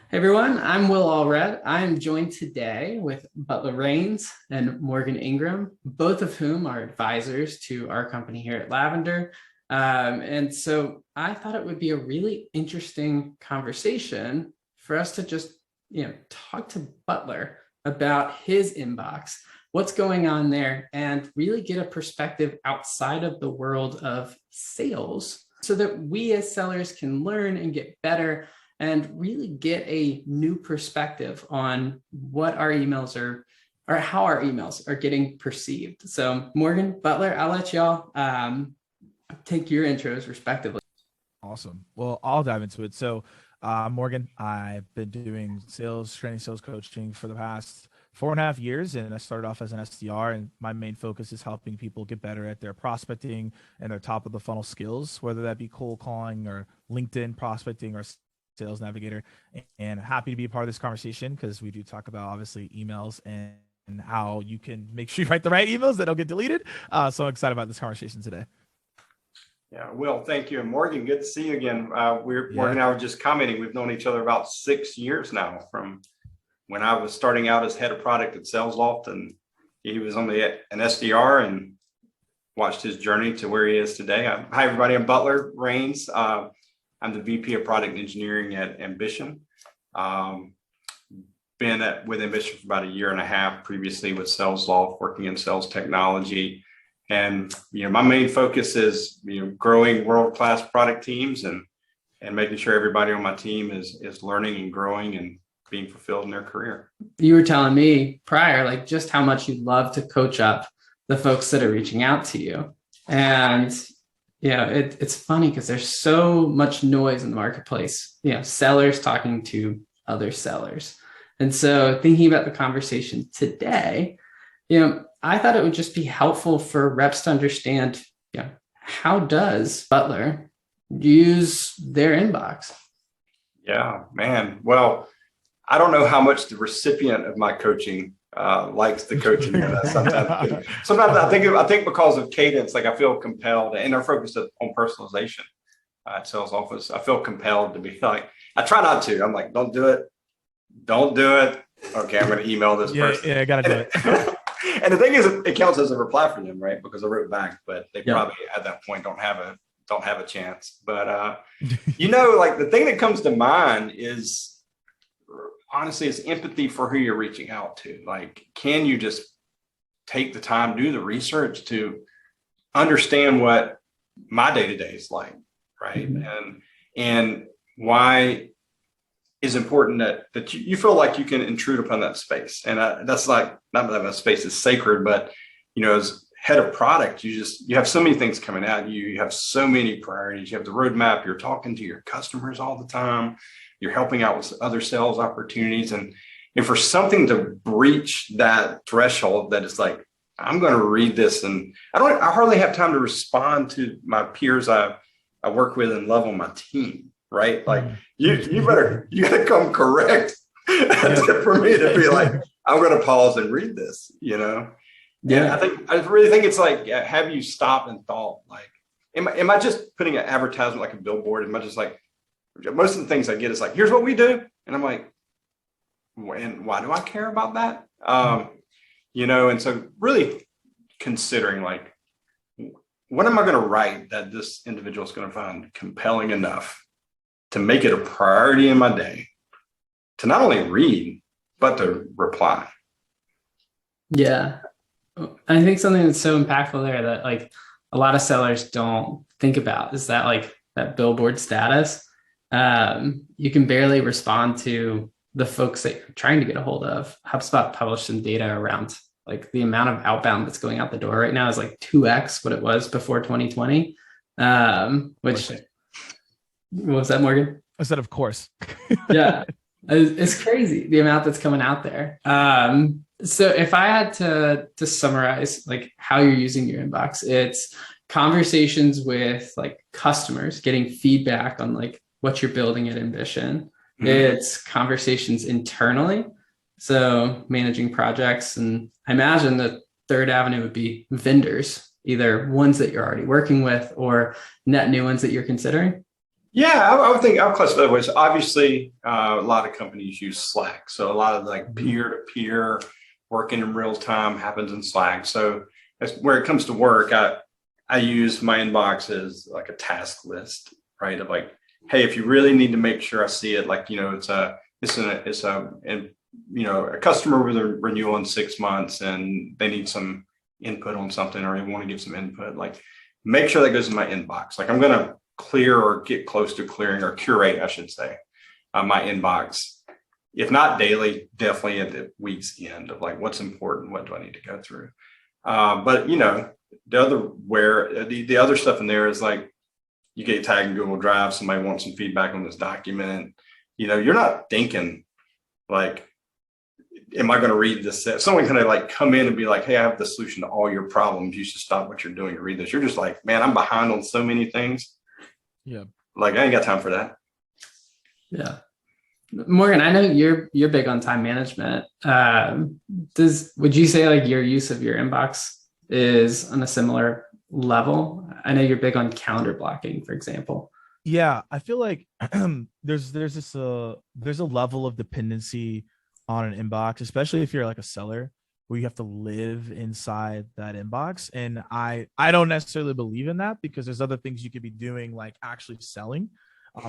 Hey everyone, I'm Will Allred. I am joined today with Butler and Morgan Ingram, both of whom are advisors to our company here at Lavender. And so I thought it would be a really interesting conversation for us to just, talk to Butler about his inbox, what's going on there, and really get a perspective outside of the world of sales so that we as sellers can learn and get better and really get a new perspective on what our emails are or how our emails are getting perceived. So Morgan, Butler, I'll let y'all take your intros respectively. Awesome. Well, I'll dive into it. So, Morgan, I've been doing sales training, sales coaching for the past 4.5 years, and I started off as an SDR. And my main focus is helping people get better at their prospecting and their top of the funnel skills, whether that be cold calling or LinkedIn prospecting or sales navigator. And happy to be a part of this conversation because we do talk about obviously emails and how you can make sure you write the right emails that don't get deleted. So I'm excited about this conversation today. Yeah, Will, thank you. And Morgan, good to see you again. Morgan and I were just commenting, we've known each other about 6 years now, from when I was starting out as head of product at Salesloft, and he was only an SDR, and watched his journey to where he is today. Hi, everybody. I'm Butler Rains. I'm the VP of Product Engineering at Ambition. Been with Ambition for about 1.5 years previously with Salesloft, working in sales technology. And, my main focus is, growing world-class product teams and making sure everybody on my team is learning and growing and being fulfilled in their career. You were telling me prior, like just how much you love to coach up the folks that are reaching out to you. And, it's funny because there's so much noise in the marketplace, sellers talking to other sellers. And so thinking about the conversation today, I thought it would just be helpful for reps to understand, how does Butler use their inbox? Yeah, man. Well, I don't know how much the recipient of my coaching likes the coaching. Sometimes I think because of cadence, like I feel compelled, and our focus on personalization at sales office, I feel compelled to be like, I try not to. I'm like, don't do it. Okay, I'm going to email this person. Yeah, I got to do it. And the thing is, it counts as a reply for them, right? Because I wrote back, but they probably at that point don't have a chance. But like the thing that comes to mind is honestly, it's empathy for who you're reaching out to. Like, can you just take the time, do the research to understand what my day-to-day is like, right? Mm-hmm. And why is important that you feel like you can intrude upon that space. And that's like, not that that space is sacred, but, as head of product, you have so many things coming at you. You have so many priorities. You have the roadmap. You're talking to your customers all the time. You're helping out with other sales opportunities. And for something to breach that threshold that is like, I'm going to read this, and I hardly have time to respond to my peers I work with and love on my team. Right? Like you gotta come correct for me to be like, I'm going to pause and read this, Yeah. I really think it's like, have you stopped and thought, like, am I just putting an advertisement like a billboard? Am I just like, most of the things I get is like, here's what we do. And I'm like, and why do I care about that? And so really considering like, what am I going to write that this individual is going to find compelling enough to make it a priority in my day to not only read, but to reply. Yeah. I think something that's so impactful there that like a lot of sellers don't think about is that like that billboard status. You can barely respond to the folks that you're trying to get a hold of. HubSpot published some data around like the amount of outbound that's going out the door right now is like 2x what it was before 2020, which... What was that, Morgan? I said, of course. Yeah, it's crazy the amount that's coming out there. So if I had to summarize like how you're using your inbox, it's conversations with like customers, getting feedback on like what you're building at Ambition. Mm-hmm. It's conversations internally, so managing projects, and I imagine the third avenue would be vendors, either ones that you're already working with or net new ones that you're considering. Yeah, I would think I'll classify that way. So obviously, a lot of companies use Slack. So a lot of like peer-to-peer working in real time happens in Slack. So where it comes to work, I use my inbox as like a task list, right? Of like, hey, if you really need to make sure I see it, like, a customer with a renewal in 6 months and they need some input on something, or they want to give some input, like make sure that goes in my inbox. Like I'm going to clear or get close to clearing or curate, I should say, my inbox. If not daily, definitely at the week's end of like, what's important, what do I need to go through? But the other stuff in there is like, you get tagged in Google Drive, somebody wants some feedback on this document. You're not thinking like, am I going to read this? Someone kind of like come in and be like, hey, I have the solution to all your problems. You should stop what you're doing to read this. You're just like, man, I'm behind on so many things. Yeah. Like I ain't got time for that. Yeah. Morgan, I know you're big on time management. Would you say like your use of your inbox is on a similar level? I know you're big on calendar blocking, for example. Yeah, I feel like there's a level of dependency on an inbox, especially if you're like a seller, where you have to live inside that inbox. And I don't necessarily believe in that, because there's other things you could be doing, like actually selling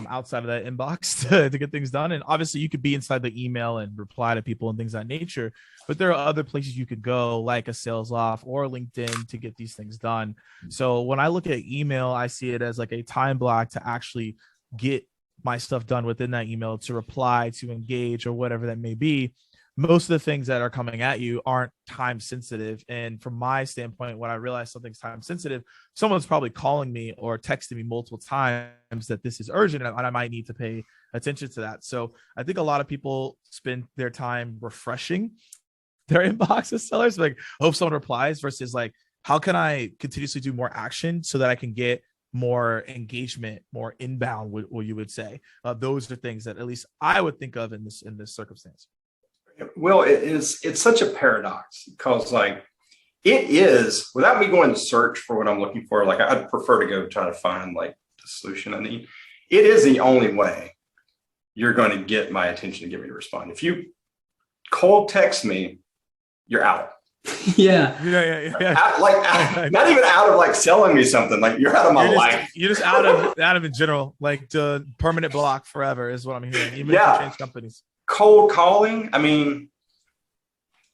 outside of that inbox to get things done. And obviously you could be inside the email and reply to people and things of that nature, but there are other places you could go, like a Salesloft or LinkedIn, to get these things done. So when I look at email, I see it as like a time block to actually get my stuff done within that email, to reply, to engage, or whatever that may be. Most of the things that are coming at you aren't time sensitive. And from my standpoint, when I realize something's time sensitive, someone's probably calling me or texting me multiple times that this is urgent, and I might need to pay attention to that. So I think a lot of people spend their time refreshing their inbox as sellers, like hope someone replies, versus like, how can I continuously do more action so that I can get more engagement, more inbound, what you would say. Those are things that at least I would think of in this circumstance. Well, it's such a paradox, because like it is, without me going to search for what I'm looking for, like I'd prefer to go try to find like the solution I need. It is the only way you're going to get my attention to get me to respond. If you cold text me, you're out. Yeah. Not even out of like selling me something. Like you're out of my life. You're just out of in general. Like the permanent block forever is what I'm hearing. Even if you change companies. Cold calling, I mean,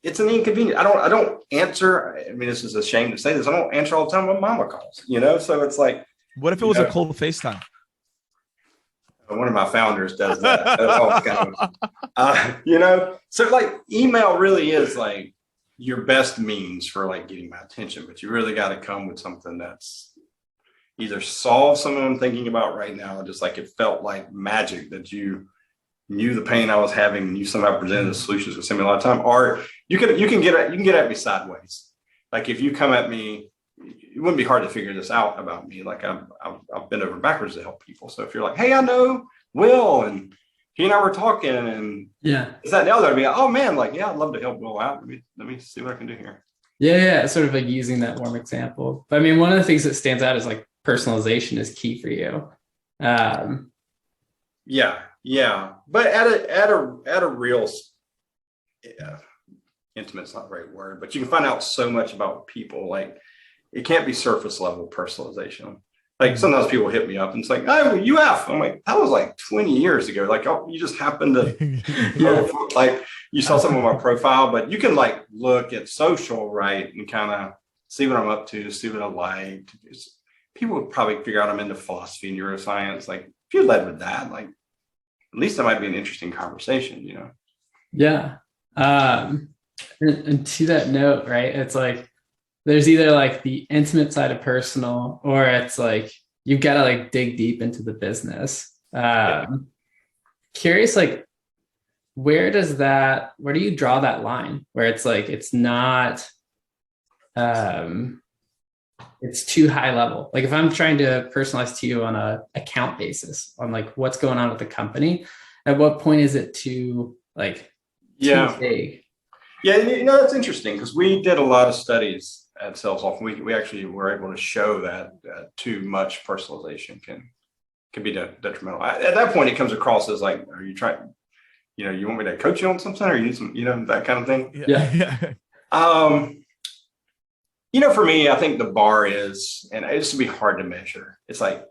it's an inconvenience. I don't answer. I mean, this is a shame to say this. I don't answer all the time when mama calls, so it's like, what if it was a cold FaceTime? One of my founders does that. So like email really is like your best means for like getting my attention, but you really got to come with something that's either solve something I'm thinking about right now, or just like it felt like magic that you knew the pain I was having and you somehow presented the solutions with me a lot of time. Or you can get at me sideways. Like if you come at me, it wouldn't be hard to figure this out about me. Like I've been over backwards to help people. So if you're like, hey, I know Will, and he and I were talking, and is that the other? I'd be like, oh man, like, yeah, I'd love to help Will out. Let me see what I can do here. Yeah. Sort of like using that warm example. But I mean, one of the things that stands out is like personalization is key for you. Yeah. But at a real, intimate's not the right word, but you can find out so much about people. Like it can't be surface level personalization. Like sometimes people hit me up and it's like, oh, UF. I'm like, that was like 20 years ago. Like, oh, you just happened to, like you saw some of my profile, but you can like look at social, right, and kind of see what I'm up to, see what I like. People would probably figure out I'm into philosophy and neuroscience. Like if you led with that, like at least that might be an interesting conversation, Yeah. And to that note, right, it's like there's either like the intimate side of personal, or it's like you've got to like dig deep into the business. Curious, like where do you draw that line where it's like it's not it's too high level? Like if I'm trying to personalize to you on a account basis on like what's going on with the company, at what point is it too like too vague? Yeah, that's interesting, because we did a lot of studies at Salesloft. We actually were able to show that too much personalization can be detrimental. At that point, it comes across as like, are you trying, you want me to coach you on something, or you need some, that kind of thing. Yeah. For me, I think the bar is, and it used to be hard to measure. It's like,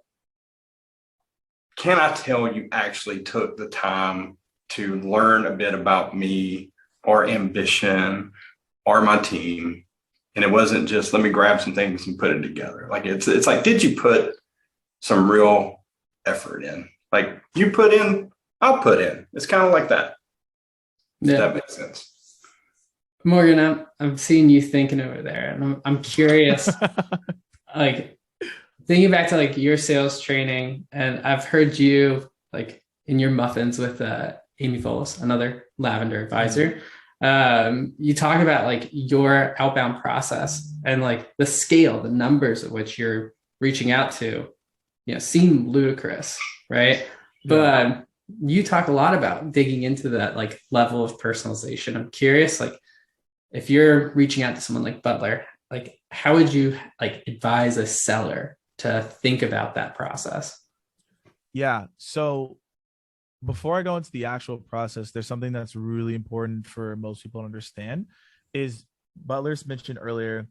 can I tell you actually took the time to learn a bit about me or ambition or my team? And it wasn't just, let me grab some things and put it together. Like, it's like, did you put some real effort in? Like, you put in, I'll put in. It's kind of like that. Yeah. If that makes sense. Morgan, I'm seeing you thinking over there, and I'm curious, like, thinking back to like your sales training, and I've heard you like in your muffins with Amy Foles, another Lavender advisor. You talk about like your outbound process and like the scale, the numbers at which you're reaching out to, seem ludicrous, right? Yeah. But you talk a lot about digging into that like level of personalization. I'm curious, like, if you're reaching out to someone like Butler, like, how would you like advise a seller to think about that process? Yeah. So before I go into the actual process, there's something that's really important for most people to understand. Is Butler's mentioned earlier,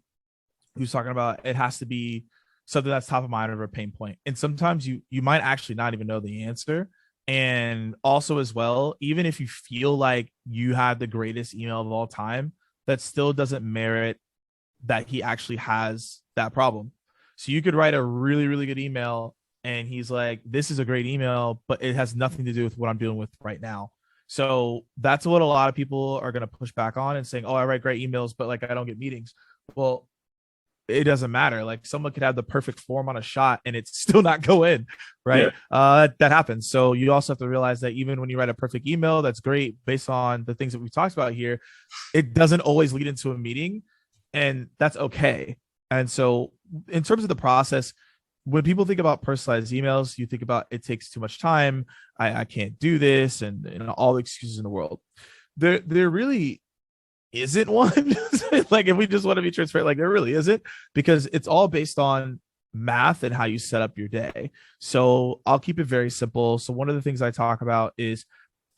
he was talking about it has to be something that's top of mind or a pain point. And sometimes you might actually not even know the answer. And also as well, even if you feel like you had the greatest email of all time, that still doesn't merit that he actually has that problem. So you could write a really, really good email and he's like, this is a great email, but it has nothing to do with what I'm dealing with right now. So that's what a lot of people are going to push back on and saying, oh, I write great emails, but like, I don't get meetings. Well, it doesn't matter. Like, someone could have the perfect form on a shot and it's still not go in, right? Yeah. That happens. So you also have to realize that even when you write a perfect email, that's great based on the things that we've talked about here, it doesn't always lead into a meeting, and that's okay. And so in terms of the process, when people think about personalized emails, you think about it takes too much time. I can't do this, and all the excuses in the world. There really isn't one. Like, if we just want to be transparent, like, there really isn't, because it's all based on math and how you set up your day. So I'll keep it very simple. So one of the things I talk about is,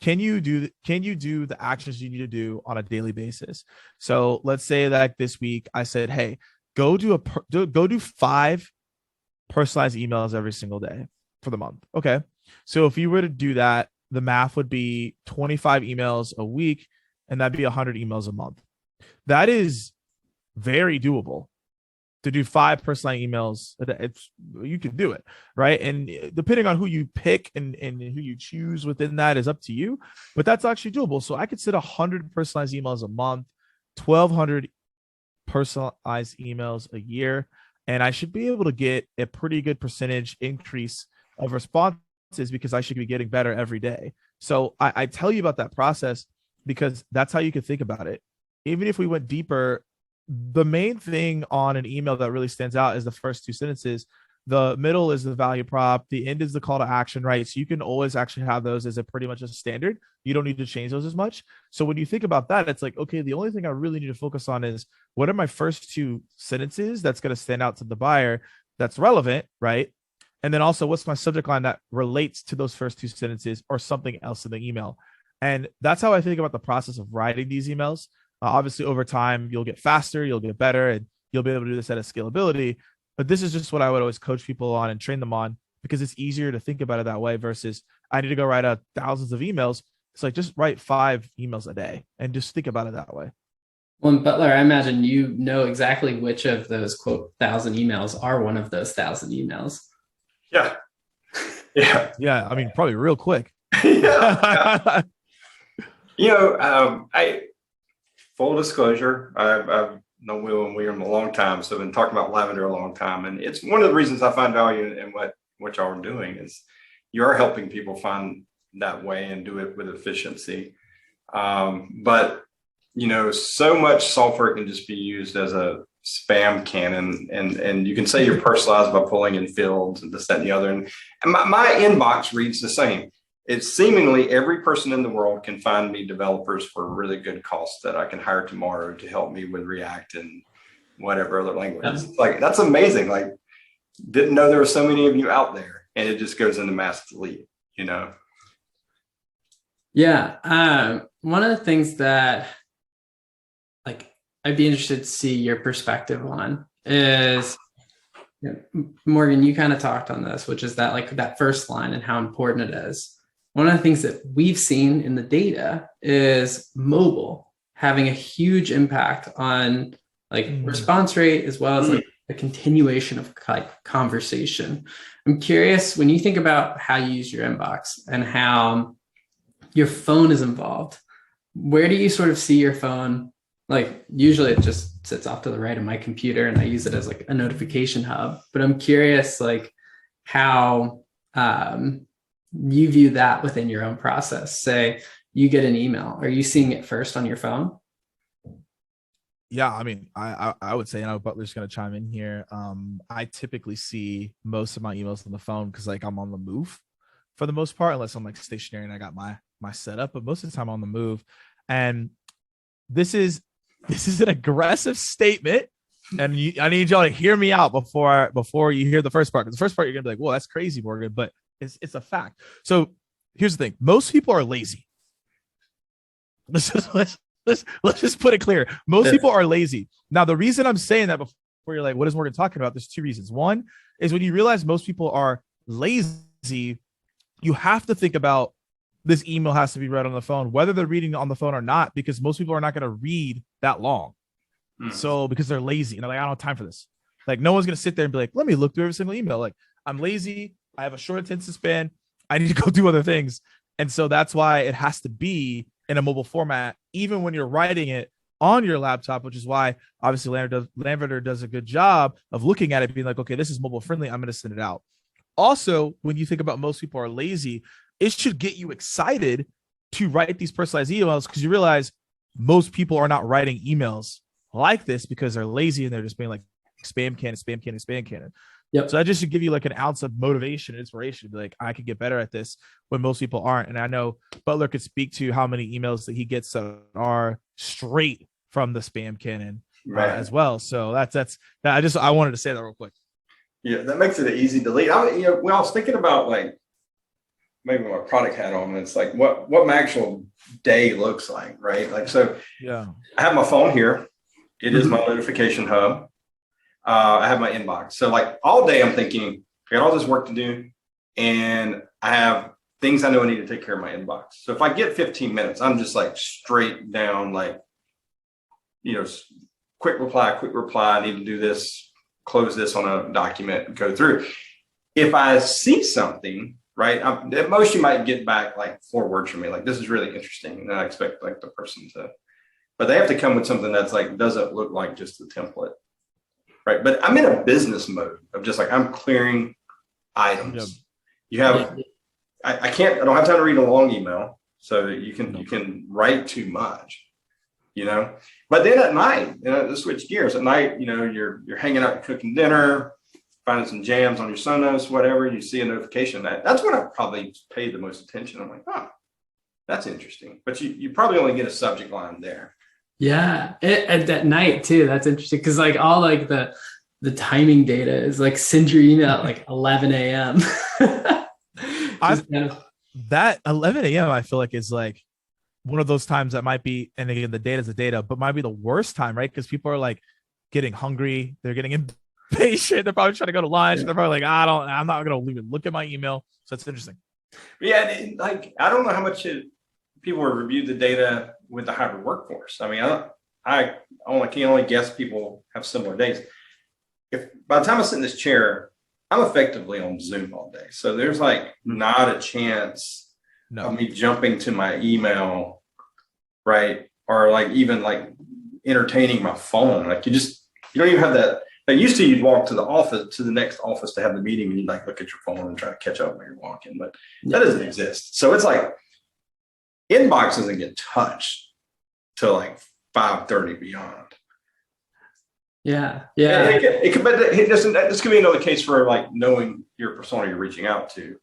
can you do the actions you need to do on a daily basis? So let's say that this week I said, hey, go do 5 personalized emails every single day for the month. Okay. So if you were to do that, the math would be 25 emails a week, and that'd be 100 emails a month. That is very doable to do 5 personalized emails. You can do it, right? And depending on who you pick and who you choose within that is up to you, but that's actually doable. So I could set 100 personalized emails a month, 1,200 personalized emails a year, and I should be able to get a pretty good percentage increase of responses because I should be getting better every day. So I tell you about that process because that's how you could think about it. Even if we went deeper, the main thing on an email that really stands out is the first 2 sentences. The middle is the value prop. The end is the call to action, right? So you can always actually have those as a pretty much a standard. You don't need to change those as much. So when you think about that, it's like, okay, the only thing I really need to focus on is what are my first 2 sentences that's going to stand out to the buyer that's relevant, right? And then also, what's my subject line that relates to those first 2 sentences or something else in the email? And that's how I think about the process of writing these emails. Obviously, over time, you'll get faster, you'll get better, and you'll be able to do this at a scalability. But this is just what I would always coach people on and train them on, because it's easier to think about it that way versus I need to go write out thousands of emails. It's like, just write 5 emails a day and just think about it that way. Well, Butler, I imagine you know exactly which of those, quote, 1,000 emails are one of those 1,000 emails. Yeah. Yeah. Yeah. I mean, probably real quick. Yeah. Full disclosure, I've known Will and William a long time, so I've been talking about Lavender a long time, and it's one of the reasons I find value in what y'all are doing is you are helping people find that way and do it with efficiency. But so much software can just be used as a spam cannon, and you can say you're personalized by pulling in fields and this, that, and the other. And my inbox reads the same. It's seemingly every person in the world can find me developers for really good cost that I can hire tomorrow to help me with React and whatever other language. Like, that's amazing. Like, didn't know there were so many of you out there. and it just goes into mass delete, Yeah. One of the things that like I'd be interested to see your perspective on is, Morgan, you kind of talked on this, which is that like that first line and how important it is. One of the things that we've seen in the data is mobile having a huge impact on like response rate, as well as like a continuation of like conversation. I'm curious, when you think about how you use your inbox and how your phone is involved, where do you sort of see your phone? Like usually it just sits off to the right of my computer and I use it as like a notification hub, but I'm curious like how you view that within your own process. Say you get an email, are you seeing it first on your phone? Yeah, I mean, I would say, Butler's going to chime in here. I typically see most of my emails on the phone because like I'm on the move for the most part, unless I'm like stationary and I got my setup, but most of the time I'm on the move. And this is an aggressive statement, and I need y'all to hear me out before you hear the first part. Because the first part you're gonna be like, "Well, that's crazy, Morgan," but it's a fact. So here's the thing: most people are lazy. Let's just put it clear. Most people are lazy. Now, the reason I'm saying that before you're like, "What is Morgan talking about?" There's two reasons. One is when you realize most people are lazy, you have to think about this email has to be read on the phone, whether they're reading on the phone or not, because most people are not going to read that long. So because they're lazy and they're like, I don't have time for this. Like no one's going to sit there and be like, let me look through every single email. Like I'm lazy. I have a short attention span. I need to go do other things. And so that's why it has to be in a mobile format, even when you're writing it on your laptop, which is why obviously Lavender does a good job of looking at it, being like, okay, this is mobile friendly. I'm going to send it out. Also, when you think about most people are lazy, it should get you excited to write these personalized emails because you realize most people are not writing emails like this because they're lazy and they're just being like spam cannon. Yep. So that just should give you like an ounce of motivation and inspiration to be like, I could get better at this when most people aren't. And I know Butler could speak to how many emails that he gets that are straight from the spam cannon as well. So that's I wanted to say that real quick. Yeah, that makes it an easy delete. When I was thinking about like maybe my product hat on, and it's like what my actual day looks like, right? Like, so yeah, I have my phone here. It is my notification hub. I have my inbox. So like all day I'm thinking, I got all this work to do and I have things I know I need to take care of my inbox. So if I get 15 minutes, I'm just like straight down, like, quick reply, I need to do this, close this on a document and go through. If I see something, right, at most you might get back like 4 words from me, like this is really interesting, and I expect like the person to, but they have to come with something that's like doesn't look like just the template, right? But I'm in a business mode of just like I'm clearing items. Yep. I don't have time to read a long email, so you can write too much, But then at night, to switch gears, at night, you're hanging out, cooking dinner, finding some jams on your Sonos, whatever, you see a notification. That's when I probably paid the most attention. I'm like, oh, that's interesting. But you probably only get a subject line there. Yeah. At night too. That's interesting. Cause like all like the timing data is like send your email at like 11 a.m. That 11 a.m. I feel like is like one of those times that might be, and again, the data is the data, but might be the worst time, right? Because people are like getting hungry. They're getting impatient. They're probably trying to go to lunch. Yeah. They're probably like, I'm not going to even look at my email. So that's interesting. Yeah. Like, I don't know how much people have reviewed the data with the hybrid workforce. I mean, I can only guess people have similar days. If by the time I sit in this chair, I'm effectively on Zoom all day. So there's like not a chance of me jumping to my email, right? Or like even like entertaining my phone. Like you don't even have that. Like used to, you'd walk to the next office to have the meeting and you'd like look at your phone and try to catch up when you're walking, but that doesn't exist. So it's like inbox doesn't get touched till like 5:30 beyond. Yeah. This could be another case for like knowing your persona you're reaching out to.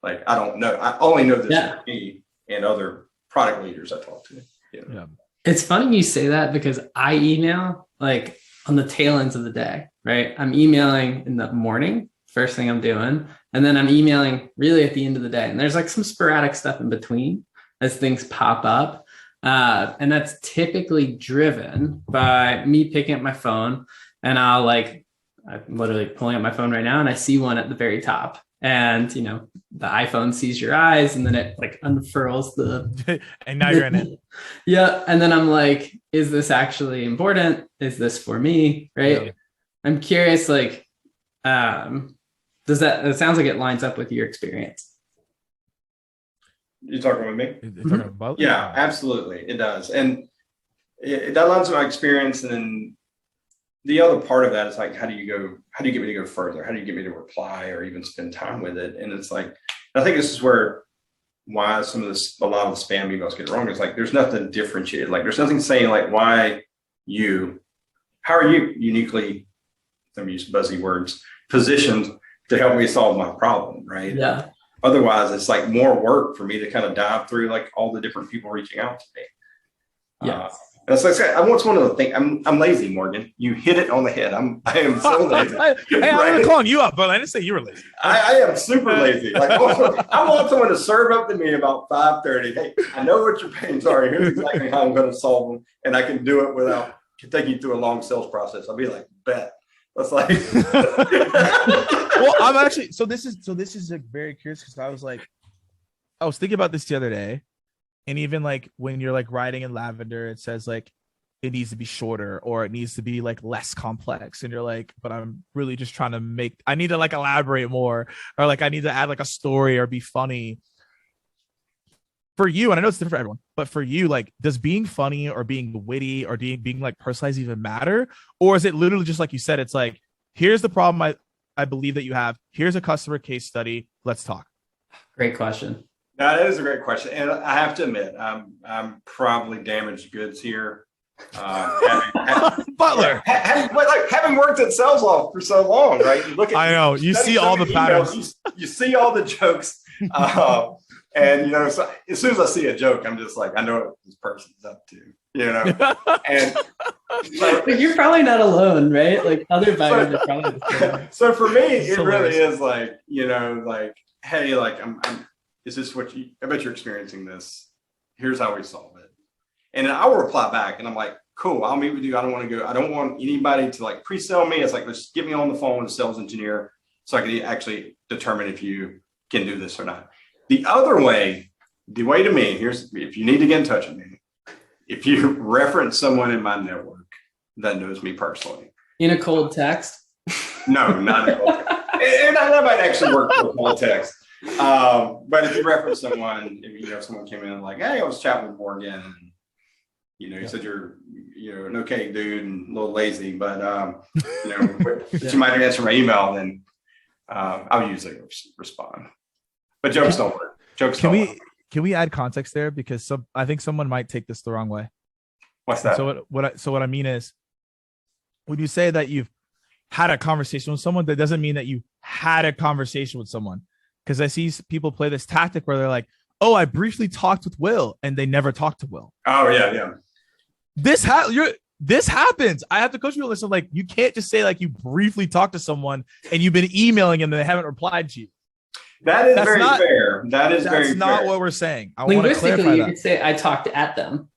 Like, I don't know. I only know this for me and other product leaders I talk to. Yeah. It's funny you say that because I email like on the tail ends of the day, right? I'm emailing in the morning first thing I'm doing. And then I'm emailing really at the end of the day. And there's like some sporadic stuff in between as things pop up. And that's typically driven by me picking up my phone, and I'm literally pulling up my phone right now and I see one at the very top. And the iPhone sees your eyes, and then it like unfurls and now you're in it. Yeah. And then I'm like, is this actually important? Is this for me? Right. Yeah. I'm curious, like, it sounds like it lines up with your experience. You talking with me? You're talking about Butler? Yeah, absolutely. It does. And that lines with my experience. And then the other part of that is like, how do you get me to go further? How do you get me to reply or even spend time with it? And it's like, I think this is why a lot of the spam emails get wrong. It's like, there's nothing differentiated. Like, there's nothing saying like, how are you uniquely, let me use buzzy words, positioned to help me solve my problem, right? Yeah. Otherwise, it's like more work for me to kind of dive through like all the different people reaching out to me. Yeah. And it's like, I want one of the things. I'm lazy, Morgan. You hit it on the head. I am so lazy. Hey, I'm not calling you up, but I didn't say you were lazy. I am super lazy. Like, I want someone to serve up to me about 5:30. Hey, I know what your pains are. Here's exactly how I'm going to solve them, and I can do it without taking you through a long sales process. I'll be like, bet. That's like. Well, I'm actually this is like very curious, because I was thinking about this the other day, and even like when you're like writing in Lavender, it says like it needs to be shorter or it needs to be like less complex, and you're like, but I'm really just trying to I need to like elaborate more, or like I need to add like a story or be funny. For you, and I know it's different for everyone, but for you, like, does being funny or being witty or being like personalized even matter? Or is it literally just like you said, it's like, here's the problem I believe that you have. Here's a customer case study. Let's talk. Great question. That is a great question. And I have to admit, I'm probably damaged goods here. Butler. Having worked at Salesloft for so long, right? You look at, I know, you see all the patterns. You see all the jokes. And so as soon as I see a joke, I'm just like, I know what this person's up to, and but you're probably not alone, right? Like other buyers are probably the same. So for me, it really is like, like, hey, like is this what I bet you're experiencing this. Here's how we solve it. And then I will reply back and I'm like, cool, I'll meet with you. I don't want anybody to like pre-sell me. It's like, let's get me on the phone with a sales engineer so I can actually determine if you can do this or not. The way to me, if you need to get in touch with me, if you reference someone in my network that knows me personally. In a cold text? No, not in a cold text. And that might actually work for a cold text. But if you reference someone, if someone came in and like, hey, I was chatting with Morgan, and you said you're an okay dude and a little lazy, but but you might answer my email, then I'll usually respond. But jokes don't work. Can we add context there, because I think someone might take this the wrong way. What's that? So what I mean is, when you say that you've had a conversation with someone, that doesn't mean that you had a conversation with someone. Because I see people play this tactic where they're like, oh, I briefly talked with Will, and they never talked to Will. Oh yeah. This happens. I have to coach you on this. I'm like, you can't just say like you briefly talked to someone and you've been emailing them and they haven't replied to you. That's very fair. That's not what we're saying. I want to clarify you could say I talked at them.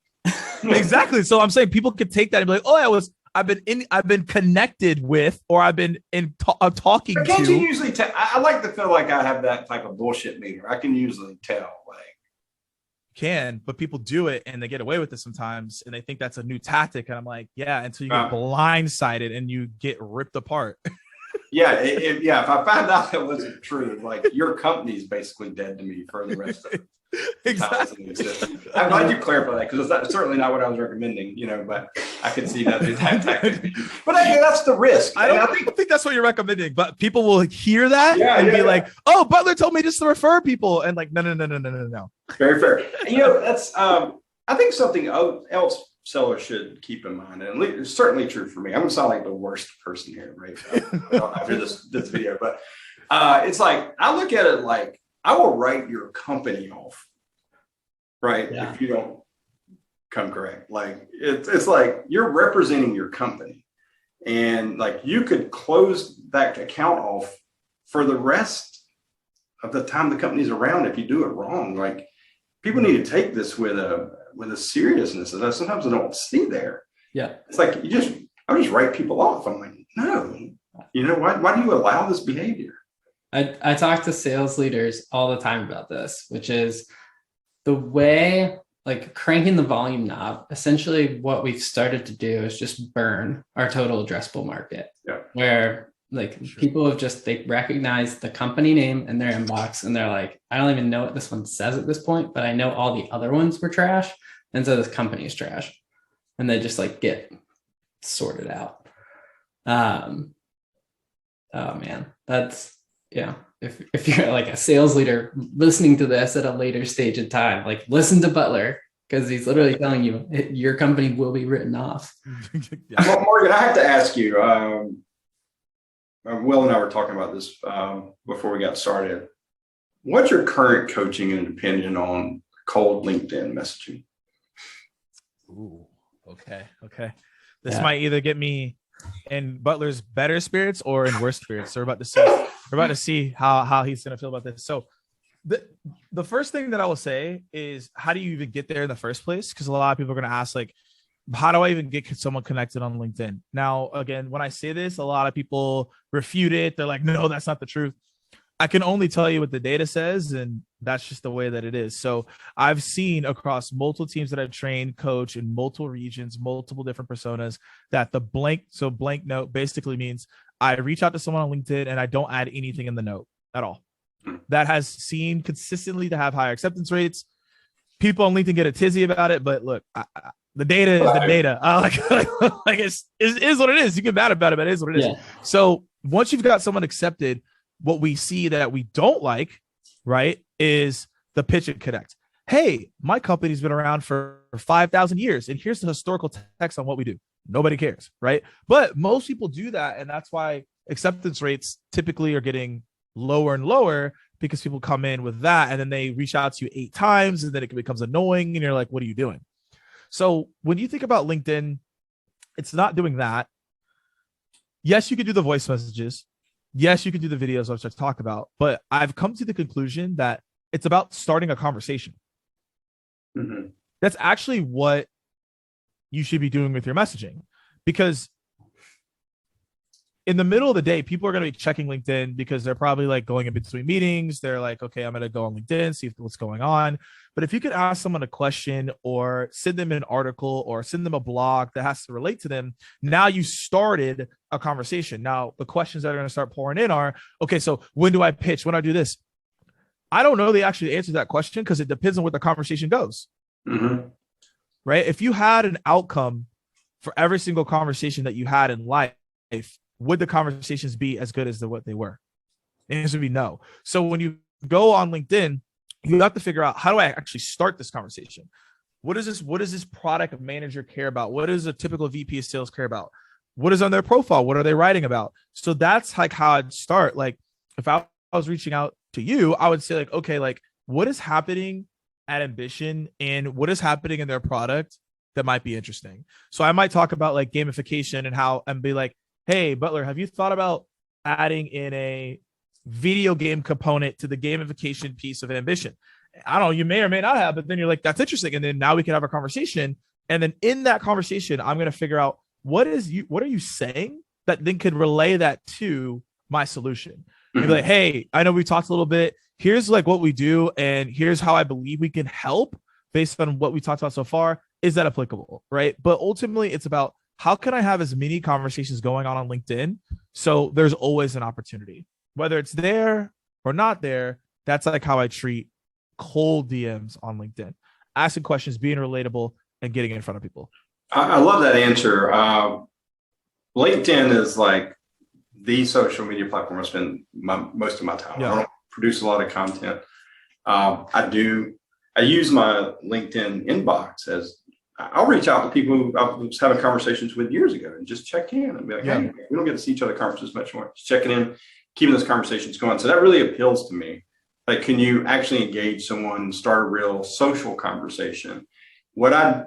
Exactly. So I'm saying people could take that and be like, oh, I've been connected with, or I've been talking to. Can't you usually tell? I like to feel like I have that type of bullshit meter. I can usually tell. But people do it and they get away with it sometimes, and they think that's a new tactic. And I'm like, yeah, until you get blindsided and you get ripped apart. If I found out that wasn't true, like your company's basically dead to me for the rest of it. Exactly. I'm glad you clarified that, because that's certainly not what I was recommending, but I could see that tactic. But that's the risk. I don't think that's what you're recommending, but people will hear that and be like, oh, Butler told me just to refer people. And like, no. Very fair. That's, I think something else sellers should keep in mind, and it's certainly true for me. I'm going to sound like the worst person here, right? After this video, but it's like, I look at it like, I will write your company off, right? Yeah. If you don't come correct. Like it's like you're representing your company, and like you could close that account off for the rest of the time the company's around, if you do it wrong, like people need to take this with a seriousness that sometimes I don't see there. Yeah. It's like I just write people off. I'm like, no, why do you allow this behavior? I talk to sales leaders all the time about this, which is the way, like cranking the volume knob. Essentially what we've started to do is just burn our total addressable market. Yeah. Where like people have they recognize the company name in their inbox and they're like, I don't even know what this one says at this point, but I know all the other ones were trash. And so this company is trash. And they just like get sorted out. Oh man, that's, yeah. If you're like a sales leader listening to this at a later stage in time, like listen to Butler, because he's literally telling you your company will be written off. Well, Morgan, I have to ask you, Will and I were talking about this before we got started. What's your current coaching and opinion on cold LinkedIn messaging? Ooh, okay. This might either get me in Butler's better spirits or in worse spirits. So we're about to see how he's going to feel about this. So the first thing that I will say is, how do you even get there in the first place? Because a lot of people are going to ask, like, how do I even get someone connected on LinkedIn? Now, again, when I say this, a lot of people refute it. They're like, no, that's not the truth. I can only tell you what the data says, and that's just the way that it is. So I've seen across multiple teams that I've trained, coach in multiple regions, multiple different personas, that the blank note basically means I reach out to someone on LinkedIn and I don't add anything in the note at all. That has seen consistently to have higher acceptance rates. People on LinkedIn get a tizzy about it, but look, the data is the data. Like it is what it is. You get mad about it, but it is what it is. Yeah. So once you've got someone accepted, what we see that we don't like, right, is the pitch and connect. Hey, my company's been around for 5,000 years, and here's the historical text on what we do. Nobody cares, right? But most people do that, and that's why acceptance rates typically are getting lower and lower, because people come in with that, and then they reach out to you 8 times, and then it becomes annoying, and you're like, what are you doing? So when you think about LinkedIn, it's not doing that. Yes, you could do the voice messages. Yes, you can do the videos, which I've talked about, but I've come to the conclusion that it's about starting a conversation. Mm-hmm. That's actually what you should be doing with your messaging, because in the middle of the day, people are going to be checking LinkedIn because they're probably like going in between meetings. They're like, okay, I'm going to go on LinkedIn, see what's going on. But if you could ask someone a question or send them an article or send them a blog that has to relate to them, now you started a conversation. Now, the questions that are going to start pouring in are, okay, so when do I pitch? When do I do this? I don't know the actual answer to that question, because it depends on where the conversation goes. Mm-hmm. Right? If you had an outcome for every single conversation that you had in life, would the conversations be as good as what they were? The answer would be no. So when you go on LinkedIn, you have to figure out, how do I actually start this conversation? What does this product manager care about? What does a typical VP of sales care about? What is on their profile? What are they writing about? So that's like how I'd start. Like if I was reaching out to you, I would say like, okay, like what is happening at Ambition and what is happening in their product that might be interesting? So I might talk about like gamification and be like, hey, Butler, have you thought about adding in a video game component to the gamification piece of Ambition? I don't know, you may or may not have, but then you're like, that's interesting. And then now we can have a conversation. And then in that conversation, I'm going to figure out what are you saying that then could relay that to my solution. Mm-hmm. Be like, hey, I know we talked a little bit. Here's like what we do. And here's how I believe we can help based on what we talked about so far. Is that applicable? Right. But ultimately it's about, how can I have as many conversations going on LinkedIn so there's always an opportunity, whether it's there or not there? That's like how I treat cold DMs on LinkedIn, asking questions, being relatable, and getting in front of people. I love that answer. LinkedIn is like the social media platform I spend most of my time. Yeah. I don't produce a lot of content. I use my LinkedIn inbox as I'll reach out to people who I was having conversations with years ago and just check in and be like, hey, we don't get to see each other at conferences much more. Just checking in, keeping those conversations going. So that really appeals to me. Like, can you actually engage someone, start a real social conversation? I'm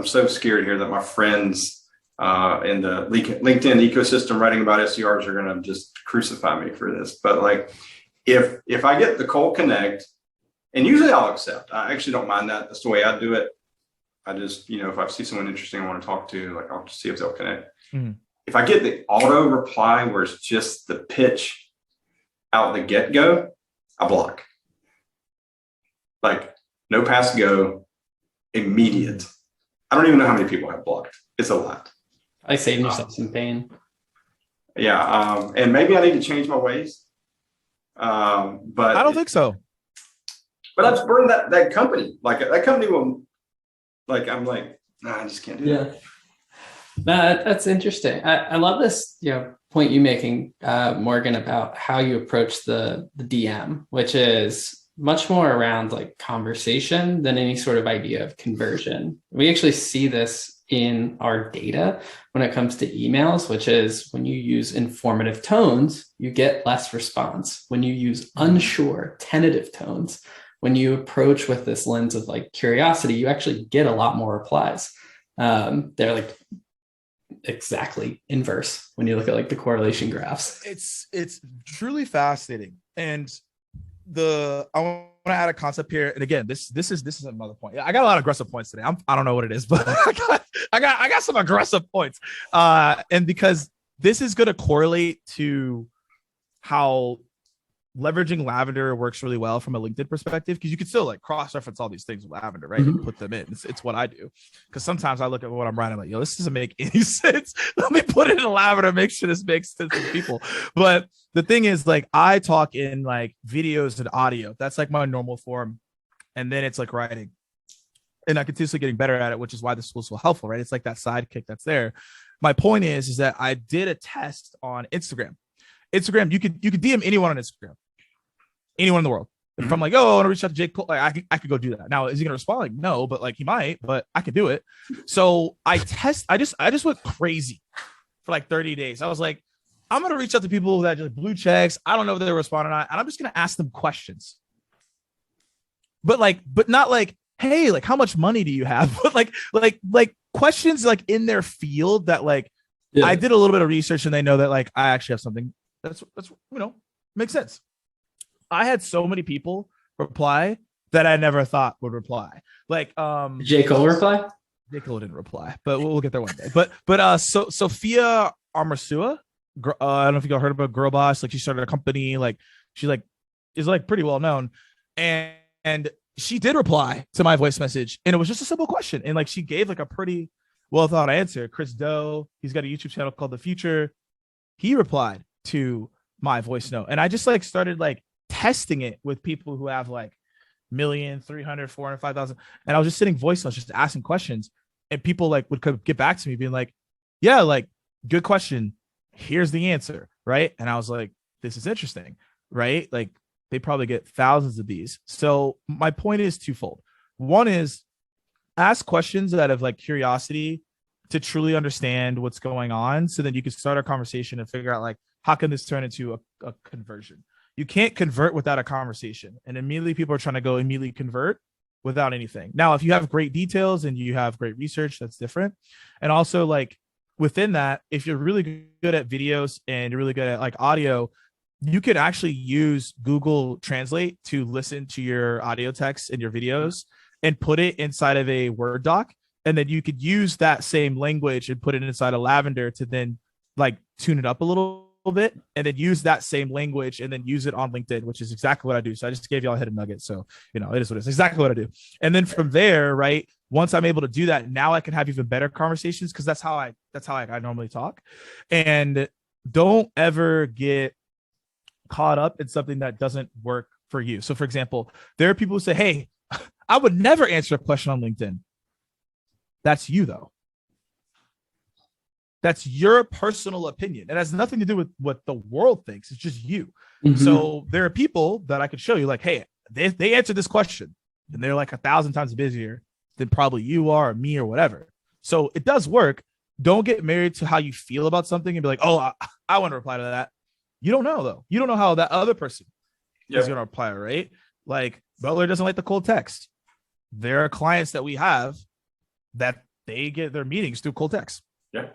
so scared here that my friends in the LinkedIn ecosystem writing about SDRs are going to just crucify me for this. But like, if I get the cold connect, and usually I'll accept. I actually don't mind that. That's the way I do it. I just, if I see someone interesting I want to talk to, like I'll just see if they'll connect. Mm-hmm. If I get the auto reply where it's just the pitch out the get-go, I block. Like no pass go, immediate. I don't even know how many people have blocked. It's a lot. I saved yourself some pain. Yeah. And maybe I need to change my ways. But I don't think so. But I've burned that company. Like that company will, like, I'm like, nah, I just can't do that. That's interesting. I love this, point you making, Morgan, about how you approach the DM, which is much more around like conversation than any sort of idea of conversion. We actually see this in our data when it comes to emails, which is when you use informative tones, you get less response. When you use unsure, tentative tones, when you approach with this lens of like curiosity, you actually get a lot more replies. They're like exactly inverse when you look at like the correlation graphs. It's truly fascinating. And I want to add a concept here. And again, this is another point. I got a lot of aggressive points today. I don't know what it is, but I got some aggressive points. And because this is going to correlate to how leveraging Lavender works really well from a LinkedIn perspective, because you can still like cross-reference all these things with Lavender, right? Mm-hmm. And put them in. It's what I do. Because sometimes I look at what I'm writing, I'm like, this doesn't make any sense. Let me put it in Lavender, make sure this makes sense to people. But the thing is, like, I talk in like videos and audio. That's like my normal form. And then it's like writing. And I'm continuously getting better at it, which is why this tool is so helpful, right? It's like that sidekick that's there. My point is that I did a test on Instagram. You could DM anyone on Instagram, anyone in the world. If I'm like, I want to reach out to Jake Cole, like I could go do that. Now, is he gonna respond? Like, no, but like he might, but I could do it. So I just went crazy for like 30 days. I was like, I'm gonna reach out to people that just blue checks. I don't know if they respond or not, and I'm just gonna ask them questions. But not like, hey, like how much money do you have? But like questions like in their field that like I did a little bit of research and they know that like I actually have something that's makes sense. I had so many people reply that I never thought would reply. Like J. Cole reply? J. Cole didn't reply, but we'll get there one day. But so Sophia Armasua, I don't know if you guys heard about Girl Boss. Like she started a company, like she like is like pretty well known. And she did reply to my voice message, and it was just a simple question. And like she gave like a pretty well thought answer. Chris Doe, he's got a YouTube channel called The Future. He replied to my voice note, and I just like started like testing it with people who have like 1,000,000, 300, 400, 5,000. And I was just sitting voice notes, just asking questions, and people like would get back to me being like, yeah, like good question. Here's the answer. Right. And I was like, this is interesting. Right. Like they probably get thousands of these. So my point is twofold. One is ask questions out of like curiosity to truly understand what's going on. So then you can start a conversation and figure out like, how can this turn into a conversion? You can't convert without a conversation. And immediately people are trying to go immediately convert without anything. Now, if you have great details and you have great research, that's different. And also like within that, if you're really good at videos and you're really good at like audio, you could actually use Google Translate to listen to your audio text and your videos and put it inside of a Word doc. And then you could use that same language and put it inside of Lavender to then like tune it up a little bit, and then use that same language and then use it on LinkedIn, which is exactly what I do. So I just gave y'all a hidden nugget. So, it is what it is. Exactly what I do. And then from there, right, once I'm able to do that, now I can have even better conversations because that's how I normally talk. And don't ever get caught up in something that doesn't work for you. So for example, there are people who say, hey, I would never answer a question on LinkedIn. That's you though. That's your personal opinion. It has nothing to do with what the world thinks. It's just you. Mm-hmm. So there are people that I could show you like, hey, they answered this question and they're like 1,000 times busier than probably you are or me or whatever. So it does work. Don't get married to how you feel about something and be like, oh, I want to reply to that. You don't know though. You don't know how that other person is going to reply, right? Like Butler doesn't like the cold text. There are clients that we have that they get their meetings through cold text. Yeah.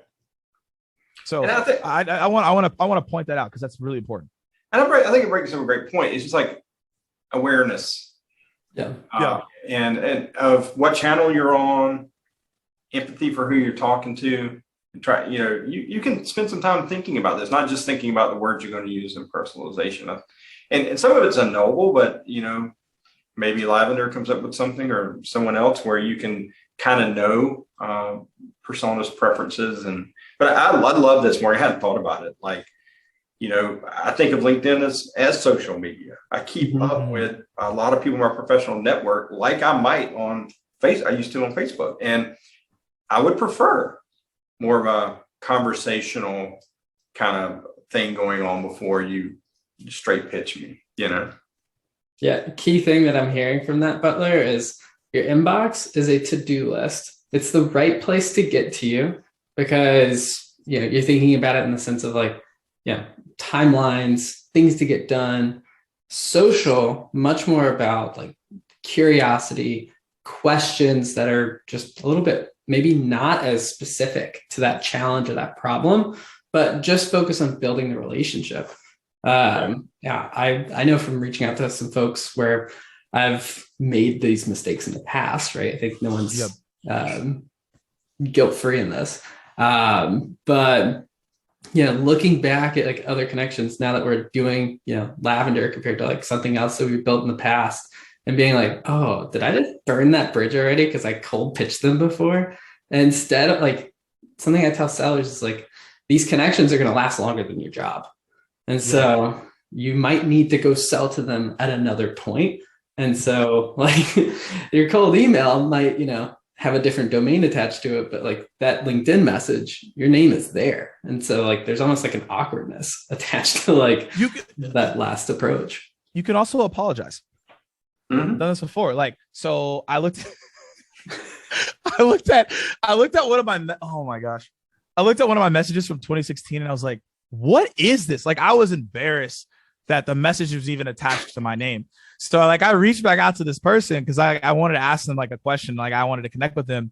So And I want to point that out because that's really important. And I think it brings up a great point. It's just like awareness. Yeah. And of what channel you're on, empathy for who you're talking to, and try, you can spend some time thinking about this, not just thinking about the words you're going to use in personalization. And some of it's unknowable, but maybe Lavender comes up with something or someone else where you can kind of know personas preferences. But I love this more. I hadn't thought about it. Like, I think of LinkedIn as social media. I keep up with a lot of people in my professional network, like I might on I used to on Facebook. And I would prefer more of a conversational kind of thing going on before you straight pitch me, Yeah. Key thing that I'm hearing from that, Butler, is your inbox is a to-do list. It's the right place to get to you because, you're thinking about it in the sense of like, timelines, things to get done. Social, much more about like curiosity, questions that are just a little bit, maybe not as specific to that challenge or that problem, but just focus on building the relationship. I know from reaching out to some folks where I've made these mistakes in the past, right? I think no one's guilt-free in this. But looking back at like other connections now that we're doing, Lavender compared to like something else that we built in the past and being like, oh, did I just burn that bridge already? Because I cold pitched them before. And instead of like something I tell sellers is like, these connections are going to last longer than your job. And so you might need to go sell to them at another point. And so like your cold email might, have a different domain attached to it, but like that LinkedIn message, your name is there. And so like, there's almost like an awkwardness attached to like that last approach. You can also apologize. Mm-hmm. I've done this before. Like, so I looked at one of my, oh my gosh. I looked at one of my messages from 2016 and I was like, what is this? Like, I was embarrassed that the message was even attached to my name. So like I reached back out to this person because I wanted to ask them like a question, like I wanted to connect with them.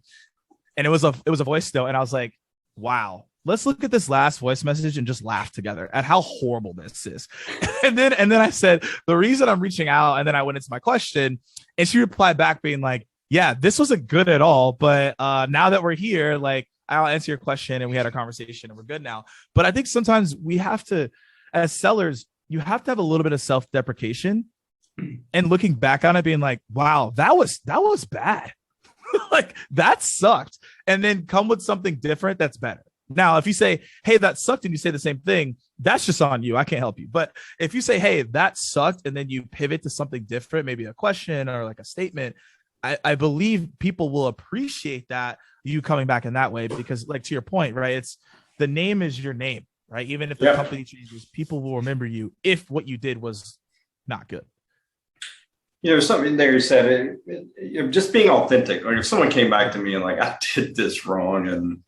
And it was a voice note. And I was like, wow, let's look at this last voice message and just laugh together at how horrible this is. and then I said, the reason I'm reaching out, and then I went into my question and she replied back being like, yeah, this wasn't good at all. But now that we're here, like I'll answer your question and we had a conversation and we're good now. But I think sometimes we have to, as sellers, you have to have a little bit of self-deprecation and looking back on it being like, wow, that was bad. Like that sucked. And then come with something different that's better. Now, if you say, hey, that sucked, and you say the same thing, that's just on you. I can't help you. But if you say, hey, that sucked, and then you pivot to something different, maybe a question or like a statement, I believe people will appreciate that, you coming back in that way, because like to your point, right? It's the name is your name, right? Even if the company changes, people will remember you if what you did was not good. Something there you said, just being authentic. Like if someone came back to me and like, I did this wrong and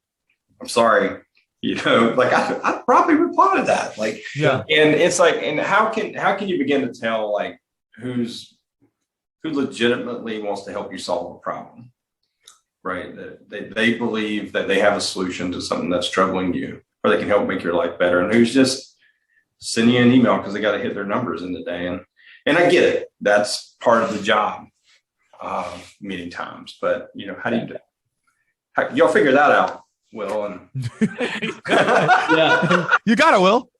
I'm sorry, like I probably reply to that. Like, and it's like, and how can you begin to tell like who legitimately wants to help you solve a problem, right? That they believe that they have a solution to something that's troubling you, or they can help make your life better, and who's just sending you an email because they got to hit their numbers in the day. And I get it. That's part of the job, meeting times. But, how do you do it? Y'all figure that out, Will. And Yeah. You got it, Will.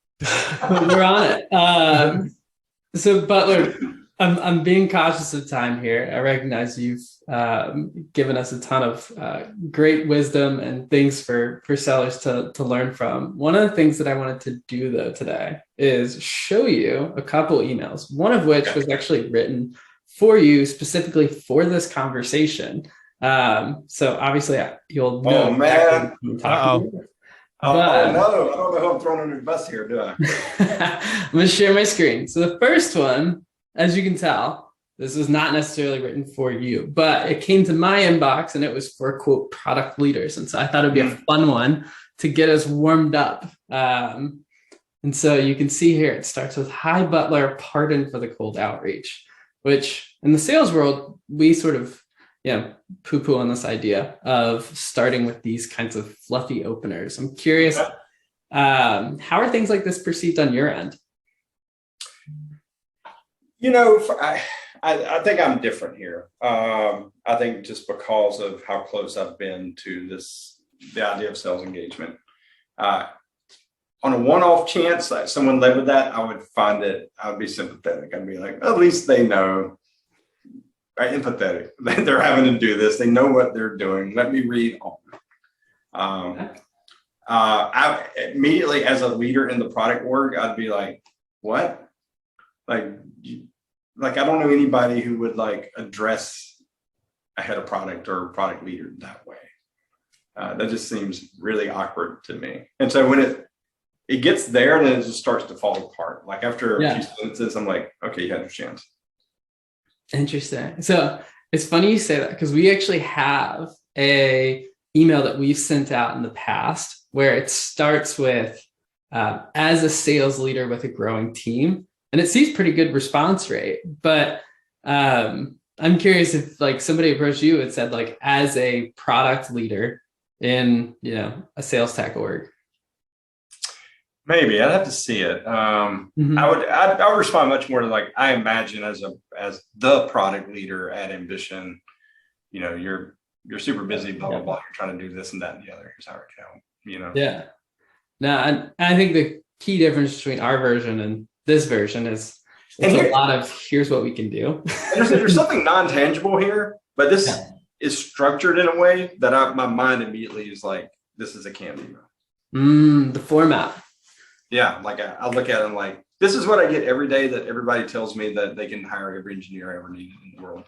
We're on it. So Butler, I'm being cautious of time here. I recognize you've given us a ton of great wisdom and things for sellers to learn from. One of the things that I wanted to do though today is show you a couple emails, one of which was actually written for you specifically for this conversation. So obviously you'll know. Oh man. Exactly no, I don't know who I'm throwing under the bus here, do I? I'm going to share my screen. So the first one, as you can tell, this was not necessarily written for you, but it came to my inbox and it was for, quote, product leaders. And so I thought it'd be a fun one to get us warmed up. And so you can see here, it starts with, hi, Butler, pardon for the cold outreach, which in the sales world, we sort of, poo-poo on this idea of starting with these kinds of fluffy openers. I'm curious How are things like this perceived on your end? I think I'm different here. I think just because of how close I've been to the idea of sales engagement. On a one-off chance that someone led with that, I would find it, I would be sympathetic. I'd be like, at least they know, right? Empathetic. They're having to do this. They know what they're doing. Let me read on. I immediately, as a leader in the product org, I'd be like, what? Like I don't know anybody who would like address a head of product or a product leader that way. That just seems really awkward to me. And so when it gets there, then it just starts to fall apart. Like after a few sentences, I'm like, okay, you had your chance. Interesting. So it's funny you say that, because we actually have a email that we've sent out in the past where it starts with, as a sales leader with a growing team, and it sees pretty good response rate. But I'm curious if like somebody approached you and said like, as a product leader in, a sales tech org. Maybe I'd have to see it. I would respond much more to like, I imagine as the product leader at Ambition, you're super busy, blah, blah, blah. You're trying to do this and that and the other. Here's how it can help, Yeah. No, and I think the key difference between our version and this version is a lot of here's what we can do. There's something non-tangible here, but this is structured in a way that my mind immediately is like, this is a canned email. The format. Yeah, like I look at it and like, this is what I get every day that everybody tells me that they can hire every engineer I ever needed in the world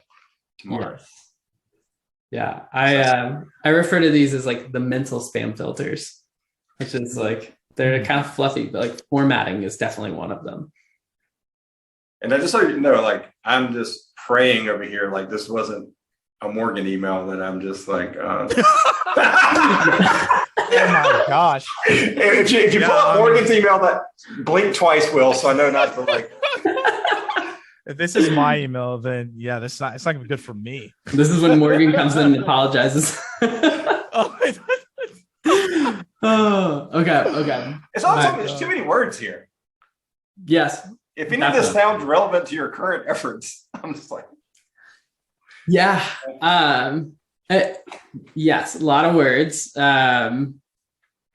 tomorrow. Yes. Yeah, I refer to these as like the mental spam filters, which is like, they're kind of fluffy, but like formatting is definitely one of them. And I just so you know, like I'm just praying over here, like this wasn't a Morgan email that I'm just like, oh my gosh. If you pull up Morgan's email, that blink twice, Will, so I know not to like. If this is my email, then it's not gonna be good for me. This is when Morgan comes in and apologizes. Okay. It's also there's too many words here. Yes. If any of this sounds relevant to your current efforts, I'm just like. Yeah. Yes, a lot of words. And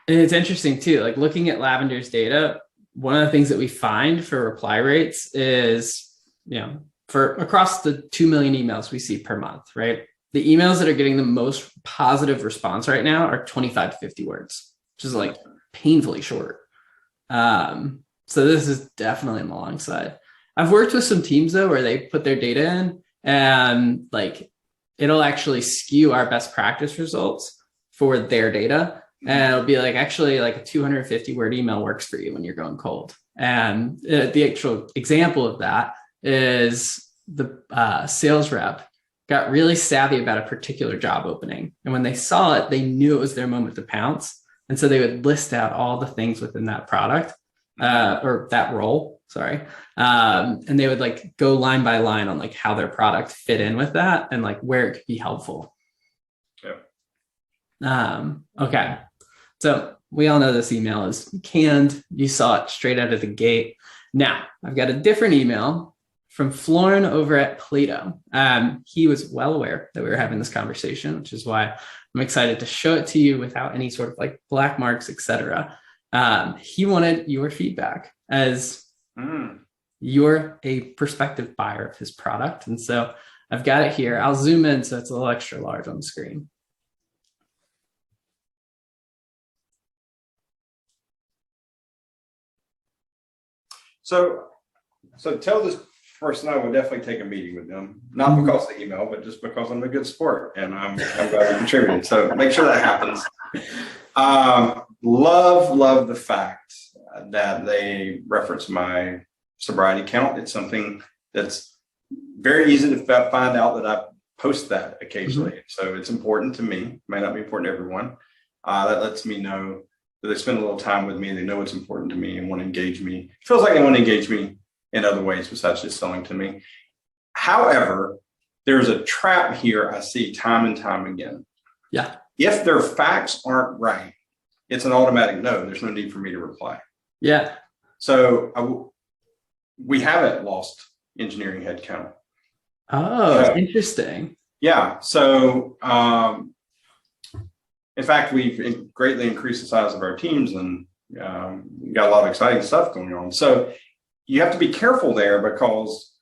it's interesting too, like looking at Lavender's data, one of the things that we find for reply rates is, for across the 2 million emails we see per month, right? The emails that are getting the most positive response right now are 25 to 50 words, which is like painfully short. So this is definitely on the long side. I've worked with some teams though, where they put their data in and like, it'll actually skew our best practice results for their data. And it'll be like, actually like a 250 word email works for you when you're going cold. And the actual example of that is the sales rep got really savvy about a particular job opening. And when they saw it, they knew it was their moment to pounce. And so they would list out all the things within that product or that role, sorry. And they would like go line by line on like how their product fit in with that and like where it could be helpful. Okay. So we all know this email is canned. You saw it straight out of the gate. Now I've got a different email from Florin over at Plato. He was well aware that we were having this conversation, which is why I'm excited to show it to you without any sort of like black marks, etc. He wanted your feedback as you're a prospective buyer of his product. And so I've got it here. I'll zoom in so it's a little extra large on the screen. So tell this person I would definitely take a meeting with them, not because of the email, but just because I'm a good sport and I'm glad I contributed. So make sure that happens. Love the fact that they reference my sobriety count. It's something that's very easy to find out that I post that occasionally. So it's important to me. May not be important to everyone. That lets me know that they spend a little time with me and they know it's important to me and want to engage me. It feels like they want to engage me in other ways besides just selling to me. However, there's a trap here I see time and time again. Yeah. If their facts aren't right, it's an automatic no. There's no need for me to reply. Yeah. So we haven't lost engineering headcount. Oh, interesting. Yeah. So, in fact, we've greatly increased the size of our teams, and we've got a lot of exciting stuff going on. So you have to be careful there, because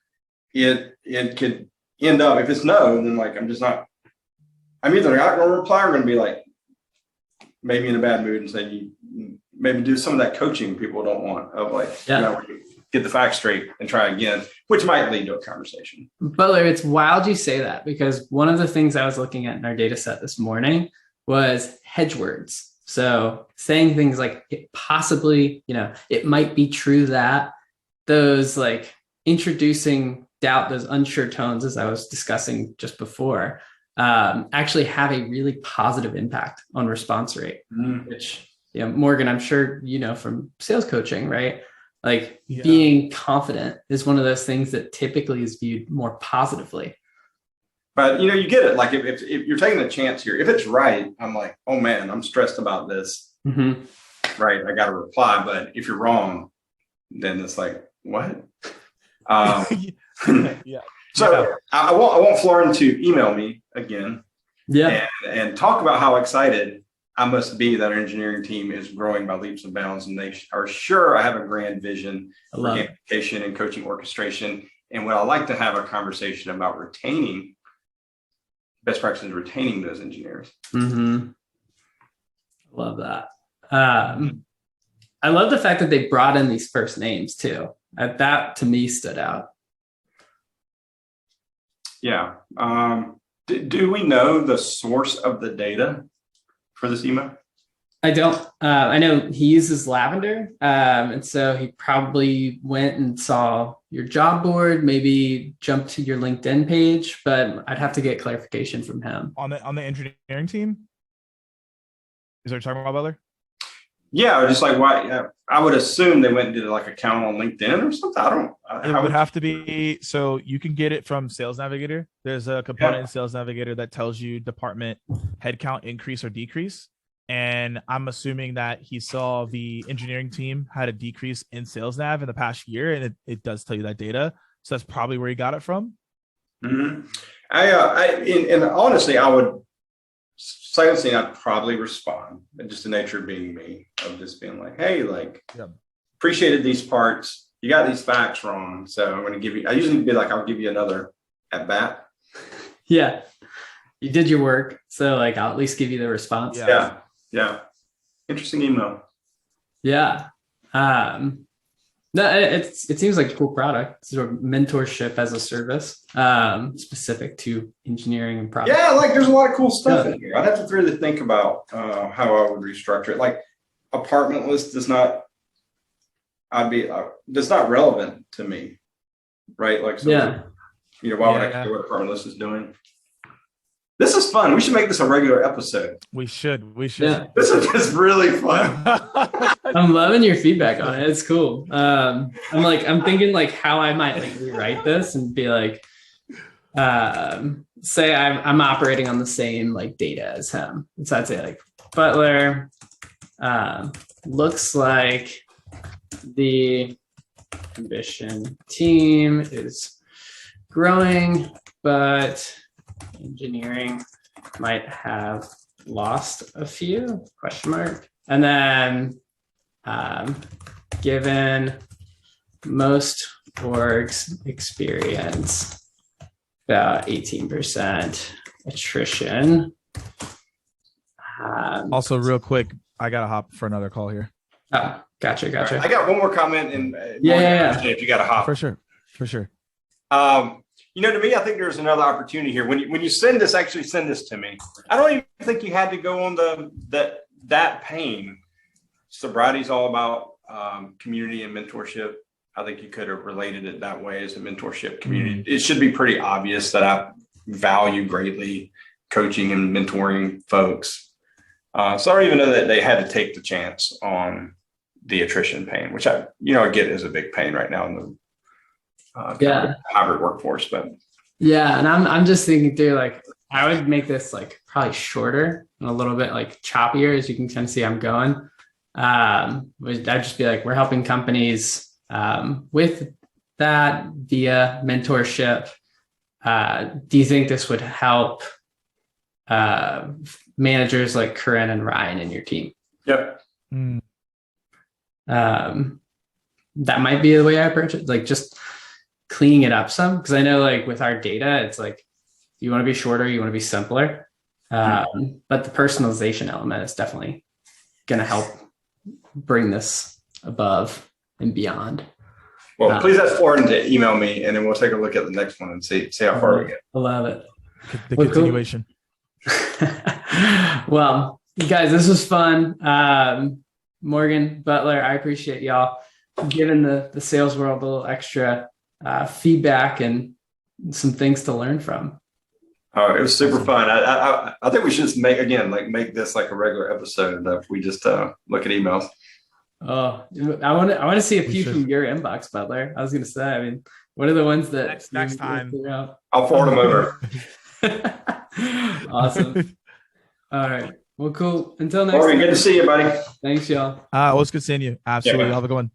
it could end up, if it's no, then like I'm either not going to reply or going to be like maybe in a bad mood and say, you maybe do some of that coaching people don't want, of like, get the facts straight and try again, which might lead to a conversation. Butler, it's wild you say that, because one of the things I was looking at in our data set this morning was hedge words. So saying things like it possibly, it might be true that, those like introducing doubt, those unsure tones, as I was discussing just before, actually have a really positive impact on response rate, which, Morgan, I'm sure, from sales coaching, right? Like being confident is one of those things that typically is viewed more positively. But, you get it. Like if you're taking a chance here, if it's right, I'm like, oh man, I'm stressed about this. Mm-hmm. Right. I got to reply. But if you're wrong, then it's like, what? So I want Florin to email me again. Yeah. And talk about how excited I must be that our engineering team is growing by leaps and bounds, and they are sure I have a grand vision for gamification and coaching orchestration. And what I like to have a conversation about retaining best practices, retaining those engineers. Mm-hmm. Love that. I love the fact that they brought in these first names too. That to me stood out. Yeah. Do we know the source of the data for this email? I don't. I know he uses Lavender. And so he probably went and saw your job board, maybe jumped to your LinkedIn page, but I'd have to get clarification from him. On the engineering team? Is there talking about Butler? Yeah, just like why I would assume they went and did like a count on LinkedIn or something. I don't. It would have to be, so you can get it from Sales Navigator. There's a component in Sales Navigator that tells you department headcount increase or decrease. And I'm assuming that he saw the engineering team had a decrease in Sales Nav in the past year, and it does tell you that data. So that's probably where he got it from. Mm-hmm. And honestly, I would. Silently, I'd probably respond. Just the nature of being me, of just being like, hey, appreciated these parts. You got these facts wrong. So I'm going to give you, I usually be like, I'll give you another at bat. Yeah. You did your work. So I'll at least give you the response. Yeah. Interesting email. Yeah. No, it seems like a cool product. Sort of mentorship as a service, specific to engineering and product. Yeah, there's a lot of cool stuff in here. I'd have to really think about how I would restructure it. Like apartment list does not relevant to me, right? Why would I care what apartment list is doing? This is fun. We should make this a regular episode. We should. Yeah. This is just really fun. I'm loving your feedback on it. It's cool. I'm thinking how I might rewrite this and be like, say I'm operating on the same data as him. So I'd say Butler looks like the ambition team is growing, but engineering might have lost a few ? And then given most orgs experience about 18% attrition. Also, real quick, I gotta hop for another call here. Oh, gotcha. Right. I got one more comment, and if you got to hop for sure. To me, I think there's another opportunity here. When you send this, actually send this to me. I don't even think you had to go on that pain. Sobriety is all about community and mentorship. I think you could have related it that way as a mentorship community. Mm-hmm. It should be pretty obvious that I value greatly coaching and mentoring folks. So I don't even know that they had to take the chance on the attrition pain, which I get is a big pain right now in the hybrid workforce. But and I'm just thinking through I would make this probably shorter, and a little bit like choppier, as you can kind of see I'm going. I'd just be like, we're helping companies with that via mentorship. Do you think this would help managers like Corinne and Ryan in your team? Yep. That might be the way I approach it, like just cleaning it up some, because I know like with our data, it's like you want to be shorter, you want to be simpler, but the personalization element is definitely going to help bring this above and beyond. Well, please ask Lauren to email me, and then we'll take a look at the next one and see how far we get. I love it. The continuation. Cool. Well, you guys, this was fun. Morgan, Butler, I appreciate y'all giving the sales world a little extra feedback and some things to learn from. Oh, it was super fun. I think we should just make this like a regular episode if we just look at emails. Oh, I want to see a few from your inbox, Butler. I was going to say, I mean, what are the ones that next time? I'll forward them over. Awesome. All right. Well, cool. Until next Morgan, time. good to see you, buddy. Thanks, y'all. It was good seeing you. Absolutely. Yeah, have a good one.